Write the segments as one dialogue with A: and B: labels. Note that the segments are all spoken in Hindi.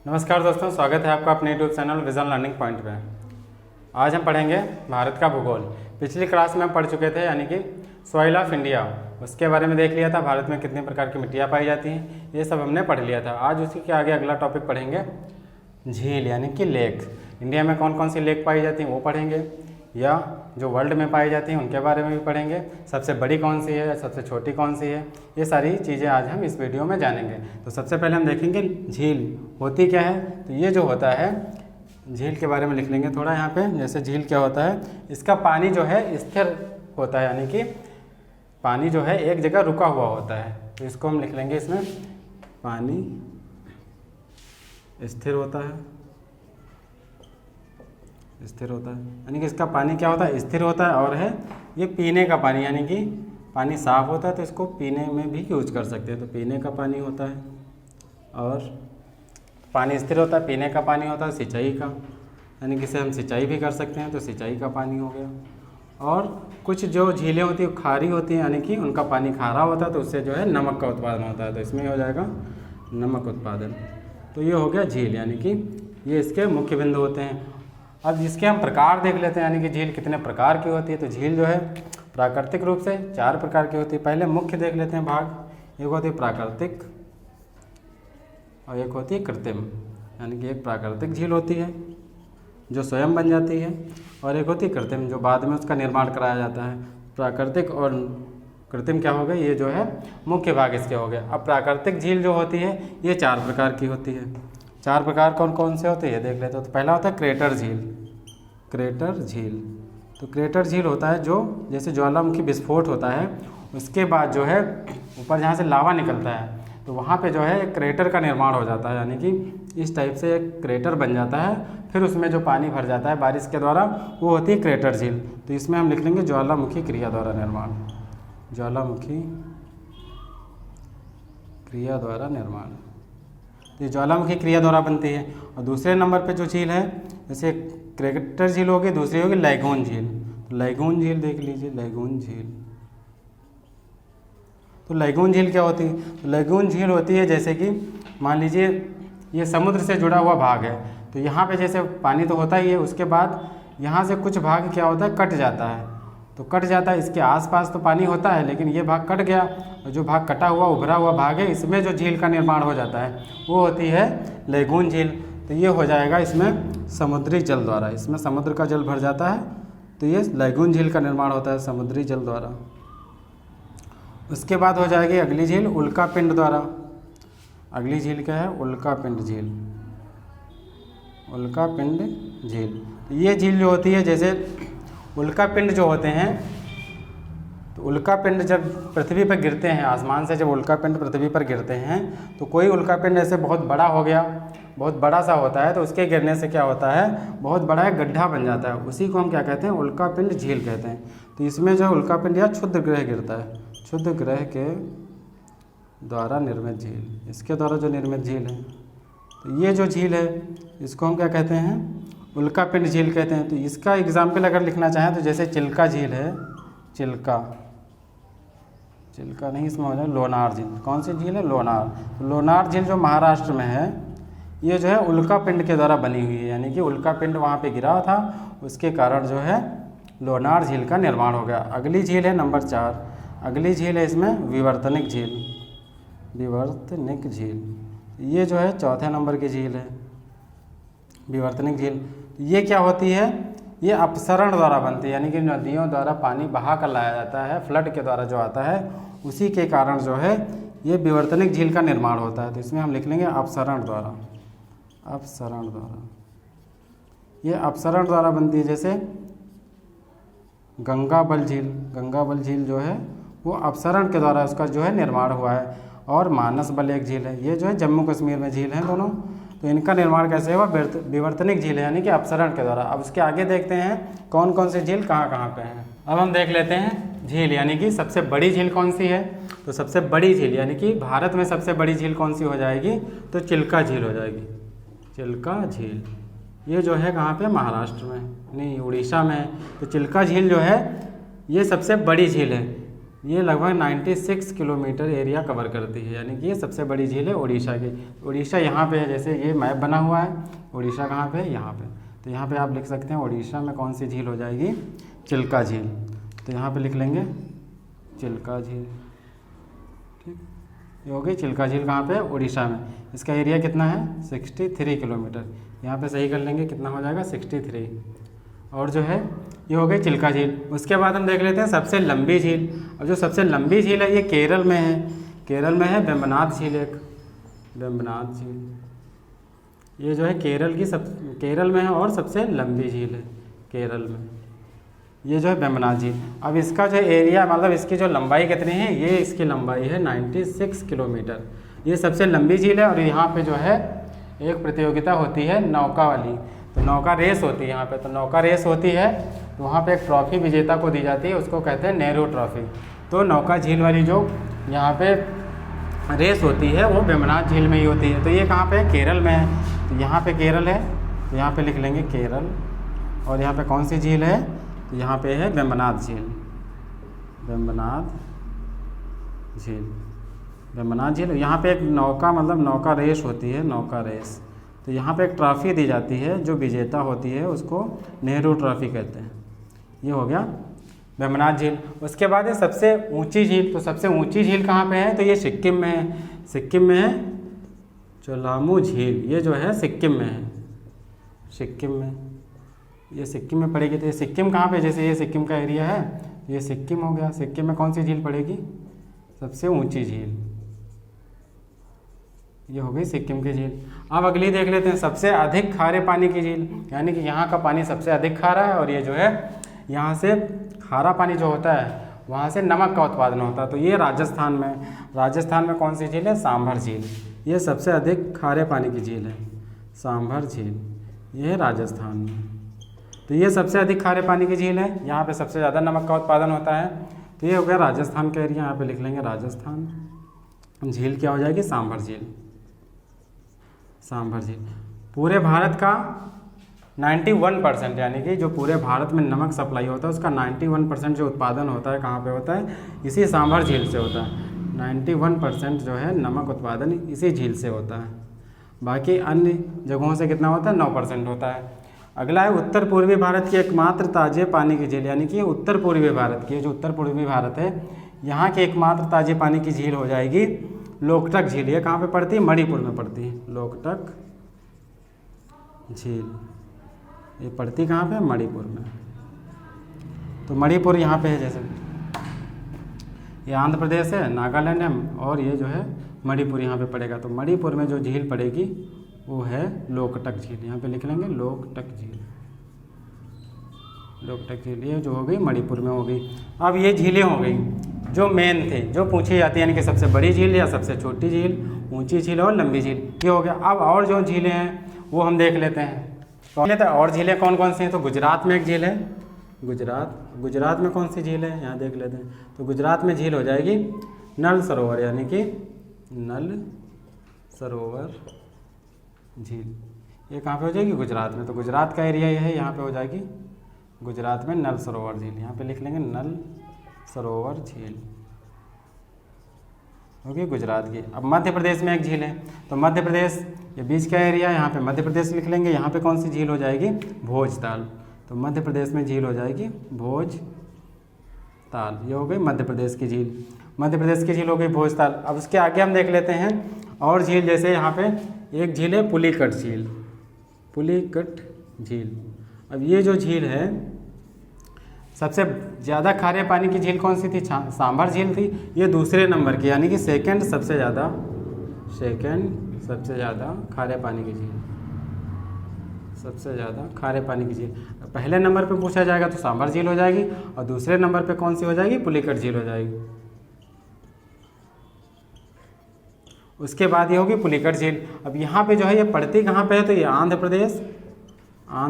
A: नमस्कार दोस्तों, स्वागत है आपका अपने YouTube channel vision learning point पे। आज हम पढ़ेंगे भारत का भूगोल। पिछली क्लास में हम पढ़ चुके थे, यानी कि सॉइल ऑफ इंडिया, उसके बारे में देख लिया था। भारत में कितने प्रकार की मिट्टियाँ पाई जाती हैं, ये सब हमने पढ़ लिया था। आज उसी के आगे अगला टॉपिक पढ़ेंगे झील, यानी कि लेक। इंडिया में कौन कौन सी लेक पाई जाती हैं वो पढ़ेंगे, या जो वर्ल्ड में पाई जाती हैं उनके बारे में भी पढ़ेंगे। सबसे बड़ी कौन सी है, सबसे छोटी कौन सी है, ये सारी चीज़ें आज हम इस वीडियो में जानेंगे। तो सबसे पहले हम देखेंगे झील होती क्या है। तो ये जो होता है, झील के बारे में लिख लेंगे थोड़ा यहाँ पे। जैसे झील क्या होता है, इसका पानी जो है स्थिर होता है, यानी कि पानी जो है एक जगह रुका हुआ होता है। तो इसको हम लिख लेंगे, इसमें पानी स्थिर होता है, स्थिर होता है, यानी कि इसका पानी क्या होता है, स्थिर होता है। और है ये पीने का पानी, यानी कि पानी साफ़ होता है तो इसको पीने में भी यूज कर सकते हैं। तो पीने का पानी होता है, और पानी स्थिर होता है, पीने का पानी होता है। सिंचाई का, यानी कि इसे हम सिंचाई भी कर सकते हैं, तो सिंचाई का पानी हो गया। और कुछ जो झीलें होती हैं खारी होती हैं, यानी कि उनका पानी खारा होता है, तो उससे जो है नमक का उत्पादन होता है। तो इसमें हो जाएगा नमक उत्पादन। तो ये हो गया झील, यानी कि ये इसके मुख्य बिंदु होते हैं। अब इसके हम प्रकार देख लेते हैं, यानी कि झील कितने प्रकार की होती है। तो झील जो है प्राकृतिक रूप से 4 प्रकार की होती है। पहले मुख्य देख लेते हैं भाग। एक होती है प्राकृतिक और एक होती है कृत्रिम, यानी कि एक प्राकृतिक झील होती है जो स्वयं बन जाती है, और एक होती है कृत्रिम जो बाद में उसका निर्माण कराया जाता है। प्राकृतिक और कृत्रिम क्या हो गए, ये जो है मुख्य भाग इसके हो गए। अब प्राकृतिक झील जो होती है ये 4 प्रकार की होती है। 4 प्रकार कौन कौन से होते हैं ये देख लेते हो। तो पहला होता है क्रेटर झील। क्रेटर झील, तो क्रेटर झील होता है जो जैसे ज्वालामुखी विस्फोट होता है, उसके बाद जो है ऊपर जहाँ से लावा निकलता है, तो वहाँ पे जो है एक क्रेटर का निर्माण हो जाता है, यानी कि इस टाइप से एक क्रेटर बन जाता है। फिर उसमें जो पानी भर जाता है बारिश के द्वारा, वो होती है क्रेटर झील। तो इसमें हम लिख लेंगे ज्वालामुखी क्रिया द्वारा निर्माण, ज्वालामुखी क्रिया द्वारा निर्माण। तो ये ज्वालामुखी क्रिया द्वारा बनती है। और दूसरे नंबर पे जो झील है, जैसे क्रेटर झील होगी, दूसरी होगी लैगून झील। तो लैगून झील देख लीजिए, लैगून झील। तो लैगून झील क्या होती है, तो लैगून झील होती है जैसे कि मान लीजिए ये समुद्र से जुड़ा हुआ भाग है। तो यहाँ पे जैसे पानी तो होता ही है, उसके बाद यहाँ से कुछ भाग क्या होता है, कट जाता है। तो कट जाता है, इसके आसपास तो पानी होता है, लेकिन ये भाग कट गया, और जो भाग कटा हुआ उभरा हुआ भाग है, इसमें जो झील का निर्माण हो जाता है वो होती है लैगून झील। तो ये हो जाएगा इसमें समुद्री जल द्वारा, इसमें समुद्र का जल भर जाता है, तो ये लैगून झील का निर्माण होता है समुद्री जल द्वारा। उसके बाद हो जाएगी अगली झील उल्कापिंड द्वारा। अगली झील क्या है, उल्कापिंड झील। उल्कापिंड झील, ये झील जो होती है, जैसे उल्कापिंड जो होते हैं, तो उल्कापिंड जब पृथ्वी पर गिरते हैं, आसमान से जब उल्कापिंड पृथ्वी पर गिरते हैं, तो कोई उल्कापिंड ऐसे बहुत बड़ा हो गया, बहुत बड़ा सा होता है, तो उसके गिरने से क्या होता है, बहुत बड़ा एक गड्ढा बन जाता है। उसी को हम क्या कहते हैं, उल्कापिंड झील कहते हैं। तो इसमें जो उल्कापिंड या क्षुद्र ग्रह गिरता है, क्षुद्र ग्रह के द्वारा निर्मित झील, इसके द्वारा जो निर्मित झील है, तो ये जो झील है इसको हम क्या कहते हैं, उल्कापिंड झील कहते हैं। तो इसका एग्जाम्पल अगर लिखना चाहें तो जैसे चिल्का झील है, चिल्का, चिल्का नहीं, इसमें हो जाए लोनार झील। कौन सी झील है, लोनार। लोनार झील जो महाराष्ट्र में है, ये जो है उल्कापिंड के द्वारा बनी हुई है, यानी कि उल्कापिंड वहाँ पे गिरा था, उसके कारण जो है लोनार झील का निर्माण हो गया। अगली झील है नंबर 4। अगली झील है इसमें विवर्तनिक झील। विवर्तनिक झील, ये जो है चौथे नंबर की झील है, विवर्तनिक झील। ये क्या होती है, ये अपसरण द्वारा बनती है, यानी कि नदियों द्वारा पानी बहा कर लाया जाता है, फ्लड के द्वारा जो आता है, उसी के कारण जो है ये विवर्तनिक झील का निर्माण होता है। तो इसमें हम लिख लेंगे अपसरण द्वारा, अपसरण द्वारा। ये अपसरण द्वारा बनती है। जैसे गंगाबल झील, गंगाबल झील जो है वो अपसरण के द्वारा उसका जो है निर्माण हुआ है। और मानसबल एक झील है, ये जो है जम्मू कश्मीर में झील हैं दोनों। तो इनका निर्माण कैसे हुआ, विवर्तनिक झील है, यानी कि अपसरण के द्वारा। अब उसके आगे देखते हैं कौन कौन सी झील कहाँ कहाँ पे हैं। अब हम देख लेते हैं झील, यानी कि सबसे बड़ी झील कौन सी है। तो सबसे बड़ी झील, यानी कि भारत में सबसे बड़ी झील कौन सी हो जाएगी, तो चिल्का झील हो जाएगी। चिल्का झील, ये जो है कहाँ पे, महाराष्ट्र में, नहीं उड़ीसा में है। तो चिल्का झील जो है ये सबसे बड़ी झील है। ये लगभग 96 किलोमीटर एरिया कवर करती है, यानी कि ये सबसे बड़ी झील है उड़ीसा की। उड़ीसा यहाँ पे है, जैसे ये मैप बना हुआ है, उड़ीसा कहाँ पे है, यहाँ पे। तो यहाँ पे आप लिख सकते हैं उड़ीसा में कौन सी झील हो जाएगी, चिल्का झील। तो यहाँ पे लिख लेंगे चिल्का झील, ठीक। ये हो गई चिल्का झील, कहाँ पे, उड़ीसा में। इसका एरिया कितना है, 63 किलोमीटर। यहाँ पे सही कर लेंगे, कितना हो जाएगा, 63। और जो है ये हो गई चिल्का झील। उसके बाद हम देख लेते हैं सबसे लंबी झील। और जो सबसे लंबी झील है ये केरल में है, केरल में है वेम्बनाड झील, एक वेम्बनाड झील। ये जो है केरल में है और सबसे लंबी झील है केरल में, ये जो है वेम्बनाड झील। अब इसका जो एरिया, मतलब इसकी जो लंबाई कितनी है, ये इसकी लंबाई है 96 किलोमीटर। ये सबसे लंबी झील है। और यहाँ पे जो है एक प्रतियोगिता होती है नौका वाली, तो नौका रेस होती है यहाँ पे। तो नौका रेस होती है तो वहाँ पे एक ट्रॉफी विजेता को दी जाती है, उसको कहते हैं नेहरू ट्रॉफी। तो नौका झील वाली जो यहाँ पे रेस होती है वो वेम्बनाड झील में ही होती है। तो ये कहाँ पे है, केरल में है। तो यहाँ पे केरल है, तो यहाँ पे लिख लेंगे केरल। और यहाँ पे कौन सी झील है, तो यहाँ पे है वेम्बनाड झील, वेम्बनाड झील, वेम्बनाड झील। यहाँ पे एक नौका, मतलब नौका रेस होती है, नौका रेस। तो यहाँ पे एक ट्रॉफी दी जाती है, जो विजेता होती है उसको नेहरू ट्रॉफी कहते हैं। ये हो गया वेम्बनाड झील। उसके बाद ये सबसे ऊंची झील। तो सबसे ऊंची झील कहाँ पे है, तो ये सिक्किम में है। सिक्किम में है चोलामू झील, ये जो है सिक्किम में है, सिक्किम में, ये सिक्किम में पड़ेगी। तो ये सिक्किम कहाँ पे, जैसे ये सिक्किम का एरिया है, ये सिक्किम हो गया। सिक्किम में कौन सी झील पड़ेगी, सबसे ऊंची झील, ये हो गई सिक्किम की झील। अब अगली देख लेते हैं सबसे अधिक खारे पानी की झील, यानी कि यहाँ का पानी सबसे अधिक खारा है। और ये जो है यहाँ से खारा पानी जो होता है वहाँ से नमक का उत्पादन होता है। तो ये राजस्थान में कौन सी झील है, सांभर झील। ये सबसे अधिक खारे पानी की झील है, सांभर झील, ये है राजस्थान में। तो ये सबसे अधिक खारे पानी की झील है, यहाँ पे सबसे ज़्यादा नमक का उत्पादन होता है। तो ये हो गया राजस्थान का एरिया, यहाँ पे लिख लेंगे राजस्थान। झील क्या हो जाएगी, सांभर झील, सांभर झील। पूरे भारत का 91%, यानी कि जो पूरे भारत में नमक सप्लाई होता है उसका 91% जो उत्पादन होता है कहाँ पे होता है, इसी सांभर झील से होता है। 91% जो है नमक उत्पादन इसी झील से होता है। बाकी अन्य जगहों से कितना होता है, 9% होता है। अगला है उत्तर पूर्वी भारत की एकमात्र ताजे पानी की झील, यानी कि उत्तर पूर्वी भारत की, जो उत्तर पूर्वी भारत है यहाँ की एकमात्र ताजे पानी की झील हो जाएगी लोकटक झील। ये कहाँ पे पड़ती है, मणिपुर में पड़ती है, लोकटक झील। ये पड़ती कहाँ पे, मणिपुर में। तो मणिपुर यहाँ पे है, जैसे ये आंध्र प्रदेश है, नागालैंड है, और ये जो है मणिपुर यहाँ पे पड़ेगा। तो मणिपुर में जो झील पड़ेगी वो है लोकटक झील, यहाँ पे लिख लेंगे लोकटक झील, लोकटक झील। ये जो हो गई मणिपुर में हो गई। अब ये झीलें हो गई जो मेन थे, जो पूछी जाती है, यानी कि सबसे बड़ी झील या सबसे छोटी झील, ऊंची झील और लंबी झील, ये हो गया। अब और जो झीलें हैं वो हम देख लेते हैं। और झीलें कौन कौन सी हैं, तो गुजरात में एक झील है, गुजरात में कौन सी झील है, यहाँ देख लेते हैं। तो गुजरात में झील हो जाएगी नल सरोवर, यानी कि नल सरोवर झील। ये कहाँ पे हो जाएगी, गुजरात में। तो गुजरात का एरिया ये है, यहाँ पे हो जाएगी गुजरात में नल सरोवर झील, यहाँ पे लिख लेंगे नल सरोवर झील, ओके, गुजरात की। अब मध्य प्रदेश में एक झील है, तो मध्य प्रदेश, ये बीच का एरिया है, यहाँ पे मध्य प्रदेश लिख लेंगे। यहाँ पे कौन सी झील हो जाएगी, भोजताल। तो मध्य प्रदेश में झील हो जाएगी भोजताल, ये हो गई मध्य प्रदेश की झील। मध्य प्रदेश की झील हो गई भोजताल। अब उसके आगे हम देख लेते हैं और झील, जैसे यहाँ पे एक झील है पुलिकट झील, पुलिकट झील। अब ये जो झील है, सबसे ज़्यादा खारे पानी की झील कौन सी थी, सांभर झील थी। ये दूसरे नंबर की, यानी कि सेकंड सबसे ज़्यादा खारे पानी की झील, सबसे ज़्यादा खारे पानी की झील। पहले नंबर पे पूछा जाएगा तो सांभर झील हो जाएगी, और दूसरे नंबर पे कौन सी हो जाएगी, पुलिकट झील हो जाएगी। उसके बाद ये होगी पुलिकट झील। अब यहाँ पे जो है ये पड़ती कहाँ पे है, तो ये आंध्र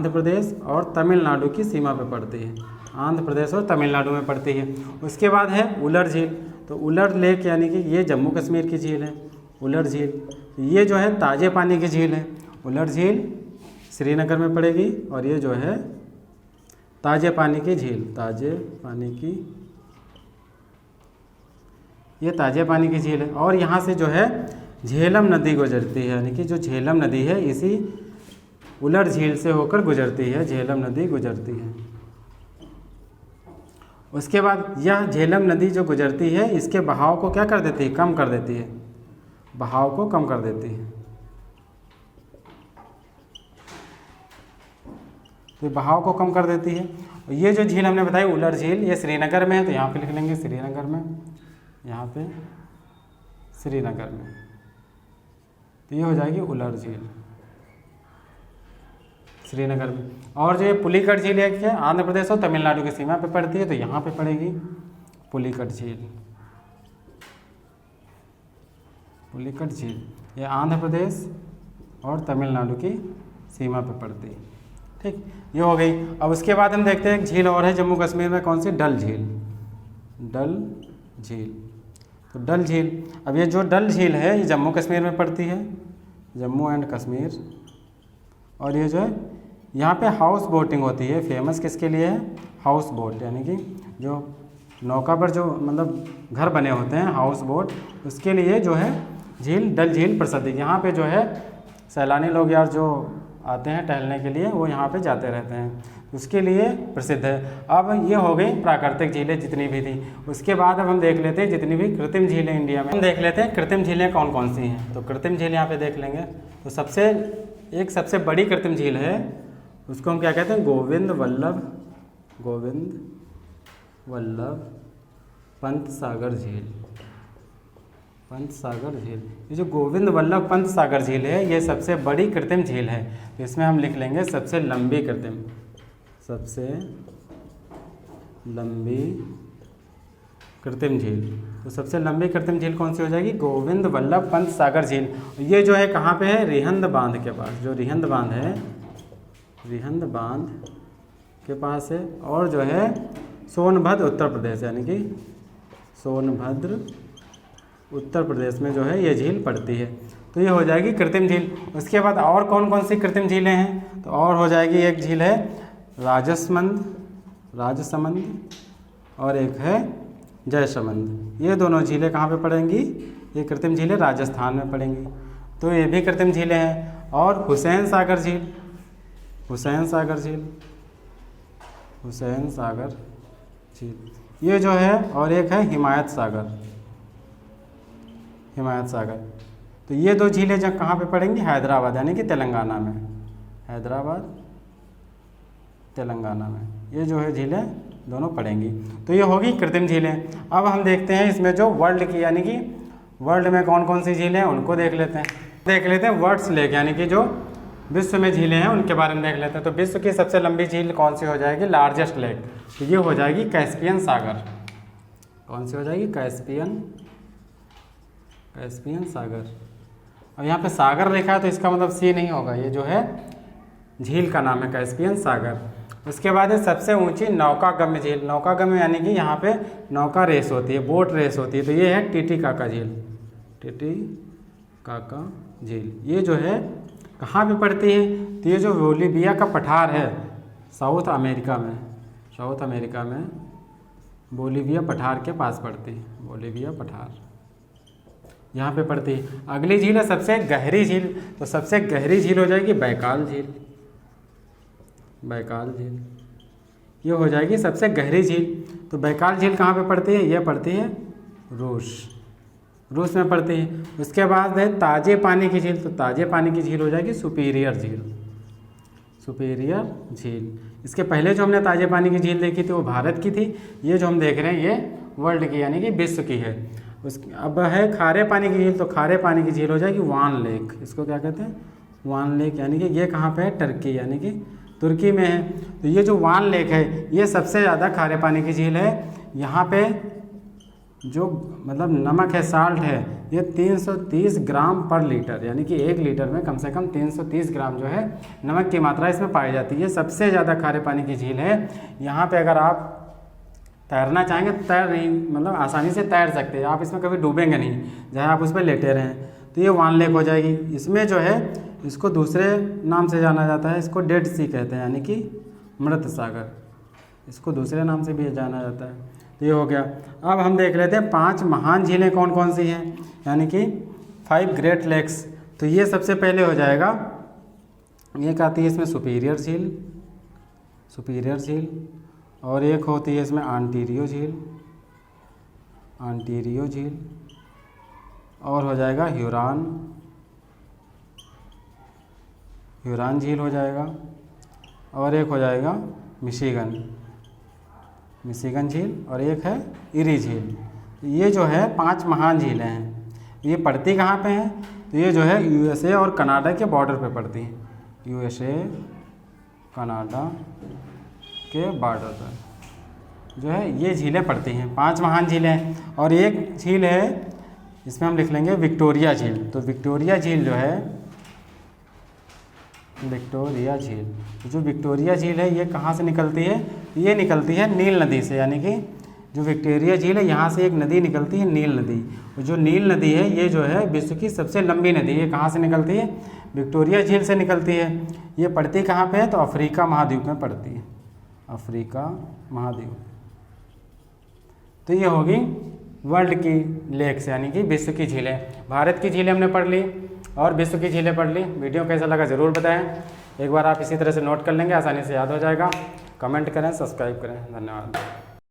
A: प्रदेश और तमिलनाडु की सीमा पे पड़ती है, आंध्र प्रदेश और तमिलनाडु में पड़ती है। उसके बाद है उलर झील। तो उलर लेक, यानी कि ये जम्मू कश्मीर की झील है, उलर झील। ये जो है ताजे पानी की झील है, उलर झील श्रीनगर में पड़ेगी। और ये जो है ताजे पानी की झील, ताजे पानी की ये ताजे पानी की झील है। और यहाँ से जो है झेलम नदी गुजरती है, यानी कि जो झेलम नदी है इसी उलर झील से होकर गुजरती है, झेलम नदी गुजरती है। उसके बाद यह झेलम नदी जो गुजरती है इसके बहाव को क्या कर देती है, कम कर देती है, बहाव को कम कर देती है। तो बहाव को कम कर देती है। ये जो झील हमने बताई उलर झील, ये श्रीनगर में है, तो यहाँ पे लिख लेंगे श्रीनगर में, यहाँ पे श्रीनगर में, तो ये हो जाएगी उलर झील श्रीनगर में। और जो ये पुलिकट झील है क्या, आंध्र प्रदेश और तमिलनाडु की सीमा पे पड़ती है, तो यहाँ पे पड़ेगी पुलिकट झील। पुलिकट झील ये आंध्र प्रदेश और तमिलनाडु की सीमा पे पड़ती है। ठीक, ये हो गई। अब उसके बाद हम देखते हैं एक झील और है जम्मू कश्मीर में, कौन सी, डल झील। डल झील, तो डल झील, अब ये जो डल झील है ये जम्मू कश्मीर में पड़ती है, जम्मू एंड कश्मीर। और ये जो है यहाँ पे हाउस बोटिंग होती है, फेमस किसके लिए है, हाउस बोट, यानी कि जो नौका पर जो मतलब घर बने होते हैं हाउस बोट, उसके लिए जो है झील डल झील प्रसिद्ध है। यहाँ पे जो है सैलानी लोग यार जो आते हैं टहलने के लिए वो यहाँ पे जाते रहते हैं, उसके लिए प्रसिद्ध है। अब ये हो गई प्राकृतिक झीलें जितनी भी थी। उसके बाद अब हम देख लेते हैं जितनी भी कृत्रिम झीलें इंडिया में, हम देख लेते हैं कृत्रिम झीलें कौन कौन सी हैं। तो कृत्रिम झील यहाँ पे देख लेंगे। तो सबसे बड़ी कृत्रिम झील है, उसको हम क्या कहते हैं, गोविंद वल्लभ पंत सागर झील। पंत सागर झील, ये जो गोविंद वल्लभ पंत सागर झील है ये सबसे बड़ी कृत्रिम झील है। तो इसमें हम लिख लेंगे सबसे लंबी कृत्रिम झील। तो सबसे लंबी कृत्रिम झील कौन सी हो जाएगी, गोविंद वल्लभ पंत सागर झील। ये जो है कहाँ पे है, रिहंद बांध के पास, जो रिहंद बांध है, रिहंद बांध के पास है। और जो है सोनभद्र उत्तर प्रदेश, यानी कि सोनभद्र उत्तर प्रदेश में जो है ये झील पड़ती है। तो ये हो जाएगी कृत्रिम झील। उसके बाद और कौन कौन सी कृत्रिम झीलें हैं, तो और हो जाएगी, एक झील है राजसमंद और एक है जयसमंद। ये दोनों झीलें कहाँ पे पड़ेंगी, ये कृत्रिम झीलें राजस्थान में पड़ेंगी, तो ये भी कृत्रिम झीलें हैं। और हुसैन सागर झील ये जो है, और एक है हिमायत सागर। तो ये दो झीलें जब कहाँ पे पड़ेंगी, हैदराबाद यानी कि तेलंगाना में, तेलंगाना में ये जो है झीलें दोनों पड़ेंगी। तो ये होगी कृत्रिम झीलें। अब हम देखते हैं इसमें जो वर्ल्ड की, यानी कि वर्ल्ड में कौन कौन सी झीलें हैं उनको देख लेते हैं। वर्ल्ड्स लेक, यानी कि जो विश्व में झीलें हैं उनके बारे में देख लेते हैं। तो विश्व की सबसे लंबी झील कौन सी हो जाएगी, लार्जेस्ट लेक, तो ये हो जाएगी कैस्पियन सागर। कौन सी हो जाएगी, कैस्पियन सागर। अब यहाँ पे सागर लिखा है तो इसका मतलब सी नहीं होगा, ये जो है झील का नाम है कैस्पियन सागर। उसके बाद है सबसे ऊंची नौकागम्य झील। नौकागम्य यानी कि यहाँ पे नौका रेस होती है, बोट रेस होती है, तो ये है टिटिकाका झील। ये जो है कहाँ पे पड़ती है, तो ये जो बोलीविया का पठार है साउथ अमेरिका में बोलीविया पठार के पास पड़ती है, बोलीविया पठार यहाँ पे पड़ती है। अगली झील है सबसे गहरी झील, तो सबसे गहरी झील हो जाएगी बैकाल झील। ये हो जाएगी सबसे गहरी झील। तो बैकाल झील कहाँ पे पड़ती है, ये पड़ती है रूस में पड़ती है। उसके बाद है ताजे पानी की झील, तो ताजे पानी की झील हो जाएगी सुपीरियर झील। इसके पहले जो हमने ताजे पानी की झील देखी थी वो भारत की थी, ये जो हम देख रहे हैं ये वर्ल्ड की यानी कि विश्व की है। अब है खारे पानी की झील, तो खारे पानी की झील हो जाएगी वान लेक। इसको क्या कहते हैं, वान लेक, यानी कि ये कहाँ पे है, टर्की यानी कि तुर्की में है। तो ये जो वान लेक है ये सबसे ज़्यादा खारे पानी की झील है। यहाँ पे जो मतलब नमक है, साल्ट है, ये 330 ग्राम पर लीटर, यानी कि 1 लीटर में कम से कम 330 ग्राम जो है नमक की मात्रा इसमें पाई जाती है। सबसे ज़्यादा खारे पानी की झील है। यहाँ पे अगर आप तैरना चाहेंगे तो तैर नहीं, मतलब आसानी से तैर सकते हैं आप, इसमें कभी डूबेंगे नहीं, जहाँ आप उस पर लेटे रहें। तो ये वान लेक हो जाएगी। इसमें जो है इसको दूसरे नाम से जाना जाता है, इसको डेड सी कहते हैं, यानी कि मृत सागर, इसको दूसरे नाम से भी जाना जाता है। तो ये हो गया। अब हम देख लेते हैं 5 महान झीलें कौन कौन सी हैं, यानी कि 5 ग्रेट लेक्स। तो ये सबसे पहले हो जाएगा, एक आती है इसमें सुपीरियर झील, सुपीरियर झील, और एक होती है इसमें आंटीरियो झील, आंटीरियो झील, और हो जाएगा ह्यूरॉन, ह्यूरॉन झील हो जाएगा, और एक हो जाएगा मिशिगन, मिशिगन झील, और एक है इरी झील। ये जो है 5 महान झीलें हैं। ये पड़ती कहाँ पे हैं, तो ये जो है यूएसए और कनाडा के बॉर्डर पे पड़ती हैं, यूएसए कनाडा के बॉर्डर पर जो है ये झीलें पड़ती हैं। 5 महान झीलें हैं। और एक झील है, इसमें हम लिख लेंगे विक्टोरिया झील। तो विक्टोरिया झील जो है, विक्टोरिया झील, तो जो विक्टोरिया झील है ये कहाँ से निकलती है, ये निकलती है नील नदी से, यानी कि जो विक्टोरिया झील है यहाँ से एक नदी निकलती है, नील नदी। और जो नील नदी है ये जो है विश्व की सबसे लंबी नदी है। ये कहाँ से निकलती है, विक्टोरिया झील से निकलती है। ये पड़ती कहाँ पे है, तो अफ्रीका महाद्वीप में पड़ती है, अफ्रीका महाद्वीप। तो ये होगी वर्ल्ड की लेक्स, यानी कि विश्व की झीलें। भारत की झीलें हमने पढ़ ली और विश्व की झीलें पढ़ ली। वीडियो कैसा लगा ज़रूर बताएं। एक बार आप इसी तरह से नोट कर लेंगे, आसानी से याद हो जाएगा। कमेंट करें, सब्सक्राइब करें। धन्यवाद।